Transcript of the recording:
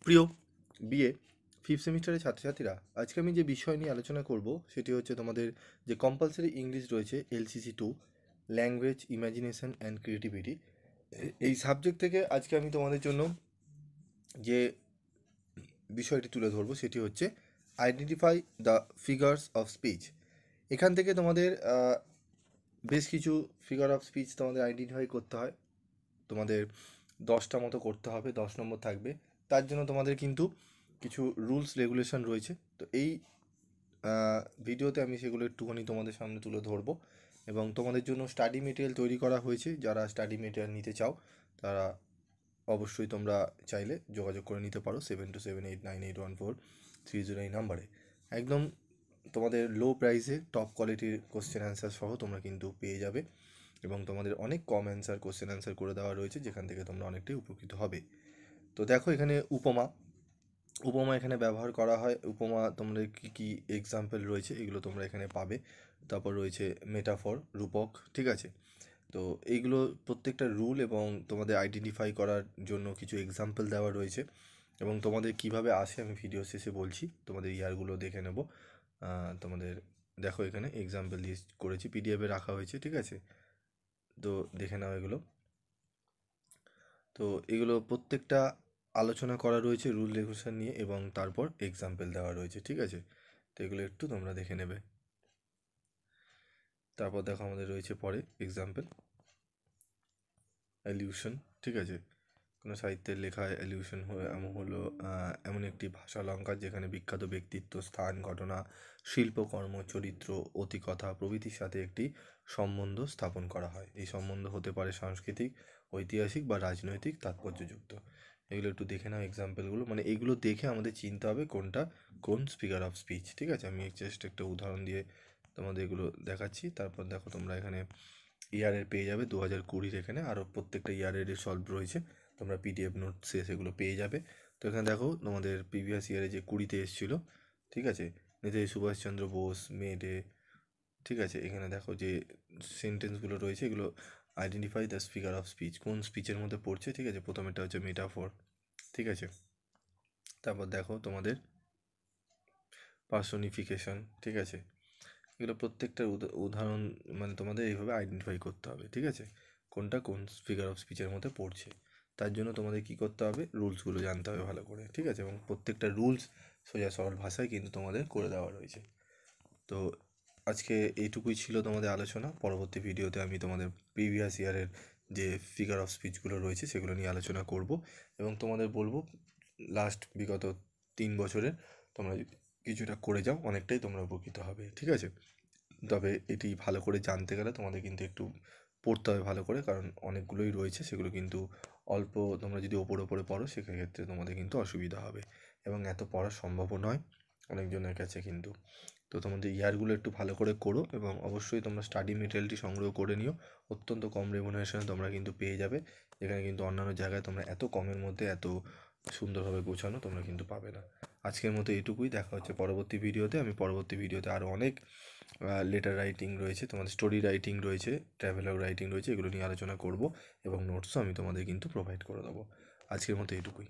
প্রিয় BA fifth সেমিস্টারের ছাত্রছাত্রীরা, আজকে আমি যে বিষয় নিয়ে আলোচনা করব সেটি হচ্ছে তোমাদের যে কম্পালসারি ইংলিশ রয়েছে LCC 2, language imagination and creativity. এই সাবজেক্ট থেকে আজকে আমি তোমাদের জন্য যে বিষয়টি তুলে ধরবো সেটি হচ্ছে identify the figures of speech. এখান থেকে তোমাদের বেশ কিছু ফিগার অফ স্পিচ তোমাদের আইডেন্টিফাই করতে হয়। তোমাদের 10টা মতো করতে হবে, 10 নম্বর থাকবে। তার জন্য তোমাদের কিন্তু কিছু রুলস রেগুলেশন রয়েছে। তো এই ভিডিওতে আমি সেগুলো একটুখানি তোমাদের সামনে তুলে ধরবো এবং তোমাদের জন্য স্টাডি মেটেরিয়াল তৈরি করা হয়েছে। যারা স্টাডি মেটেরিয়াল নিতে চাও তারা অবশ্যই তোমরা চাইলে যোগাযোগ করে নিতে পারো 7278981430 এই নাম্বারে। একদম তোমাদের লো প্রাইসে টপ কোয়ালিটির কোশ্চেন অ্যান্সার সহ তোমরা কিন্তু পেয়ে যাবে এবং তোমাদের অনেক কম অ্যান্সার কোশ্চেন অ্যান্সার করে দেওয়া রয়েছে, যেখান থেকে তোমরা অনেকটাই উপকৃত হবে। তো দেখো এখানে উপমা এখানে ব্যবহার করা হয়। উপমা তোমাদের কী কী এক্সাম্পল রয়েছে এগুলো তোমরা এখানে পাবে। তারপর রয়েছে মেটাফর, রূপক, ঠিক আছে। তো এইগুলো প্রত্যেকটা রুল এবং তোমাদের আইডেন্টিফাই করার জন্য কিছু এক্সাম্পল দেওয়া রয়েছে এবং তোমাদের কিভাবে আসে আমি ভিডিও শেষে বলছি। তোমাদের ইয়ারগুলো দেখে নেব। তোমাদের দেখো এখানে এক্সাম্পল দিয়ে করেছি, পিডিএফে রাখা হয়েছে, ঠিক আছে। তো দেখে নাও এগুলো। তো এগুলো প্রত্যেকটা আলোচনা করা রয়েছে রুল রেগুলেশন নিয়ে এবং তারপর এক্সাম্পল দেওয়া রয়েছে, ঠিক আছে। তো এগুলো একটু তোমরা দেখে নেবে। তারপর দেখো আমাদের রয়েছে পরে এক্সাম্পল অ্যালিউশন, ঠিক আছে। কোনো সাহিত্যের লেখায় অ্যালিউশন হলো এমন একটি ভাষা অলঙ্কার যেখানে বিখ্যাত ব্যক্তিত্ব, স্থান, ঘটনা, শিল্পকর্ম, চরিত্র, অতিকথা প্রভৃতির সাথে একটি সম্বন্ধ স্থাপন করা হয়। এই সম্বন্ধ হতে পারে সাংস্কৃতিক, ঐতিহাসিক বা রাজনৈতিক তাৎপর্যযুক্ত। এগুলো একটু দেখে নাও এক্সাম্পলগুলো, মানে এগুলো দেখে আমাদের চিনতে হবে কোনটা কোন ফিগার অফ স্পিচ, ঠিক আছে। আমি জাস্ট একটা উদাহরণ দিয়ে তোমাদের এগুলো দেখাচ্ছি। তারপর দেখো তোমরা এখানে ইয়ারের পেয়ে যাবে 2020 এখানে আরও প্রত্যেকটা ইয়ারের সলভ রয়েছে। তোমরা পিডিএফ নোটসে সেগুলো পেয়ে যাবে। তো এখানে দেখো তোমাদের প্রিভিয়াস ইয়ারে যে 20তে এসেছিলো, ঠিক আছে, নেতাজি সুভাষচন্দ্র বোস, মে ডে, ঠিক আছে। এখানে দেখো যে সেন্টেন্সগুলো রয়েছে এগুলো identify the figure of speech, কোন স্পিচের মধ্যে পড়ছে, ঠিক আছে। প্রথমেরটা হচ্ছে মেটাফর, ঠিক আছে। তারপর দেখো তোমাদের পার্সোনিফিকেশন, ঠিক আছে। এগুলো প্রত্যেকটা উদাহরণ মানে তোমাদের এইভাবে আইডেন্টিফাই করতে হবে, ঠিক আছে, কোনটা কোন ফিগার অফ স্পিচের মধ্যে পড়ছে। তার জন্য তোমাদের কী করতে হবে, রুলসগুলো জানতে হবে ভালো করে, ঠিক আছে। এবং প্রত্যেকটা রুলস সোজা সরল ভাষায় কিন্তু তোমাদের করে দেওয়া রয়েছে। তো আজকে এইটুকুই ছিল তোমাদের আলোচনা। পরবর্তী ভিডিওতে আমি তোমাদের প্রিভিয়াস ইয়ারের যে ফিগার অফ স্পিচগুলো রয়েছে সেগুলো নিয়ে আলোচনা করব এবং তোমাদের বলবো লাস্ট বিগত 3 বছরের তোমরা যদি কিছুটা করে যাও অনেকটাই তোমরা উপকৃত হবে, ঠিক আছে। তবে এটি ভালো করে জানতে গেলে তোমাদের কিন্তু একটু পড়তে হবে ভালো করে, কারণ অনেকগুলোই রয়েছে, সেগুলো কিন্তু অল্প তোমরা যদি ওপরে পড়ো সেক্ষেত্রে তোমাদের কিন্তু অসুবিধা হবে এবং এত পড়া সম্ভবও নয় অনেকজনের কাছে কিন্তু। তো তোমাদের ইয়ারগুলো একটু ভালো করে করো এবং অবশ্যই তোমরা স্টাডি মেটেরিয়ালটি সংগ্রহ করে নিও। অত্যন্ত কম রেমুনারেশনে তোমরা কিন্তু পেয়ে যাবে, এখানে কিন্তু অন্যান্য জায়গায় তোমরা এত কমের মধ্যে এত সুন্দরভাবে গোছানো তোমরা কিন্তু পাবে না। আজকের মতো এটুকুই, দেখা হচ্ছে পরবর্তী ভিডিওতে। আমি পরবর্তী ভিডিওতে আরও অনেক লেটার রাইটিং রয়েছে, তোমাদের স্টোরি রাইটিং রয়েছে, ট্রাভেলগ রাইটিং রয়েছে, এগুলো নিয়ে আলোচনা করব এবং নোটসও আমি তোমাদের কিন্তু প্রোভাইড করে দেবো। আজকের মতো এটুকুই।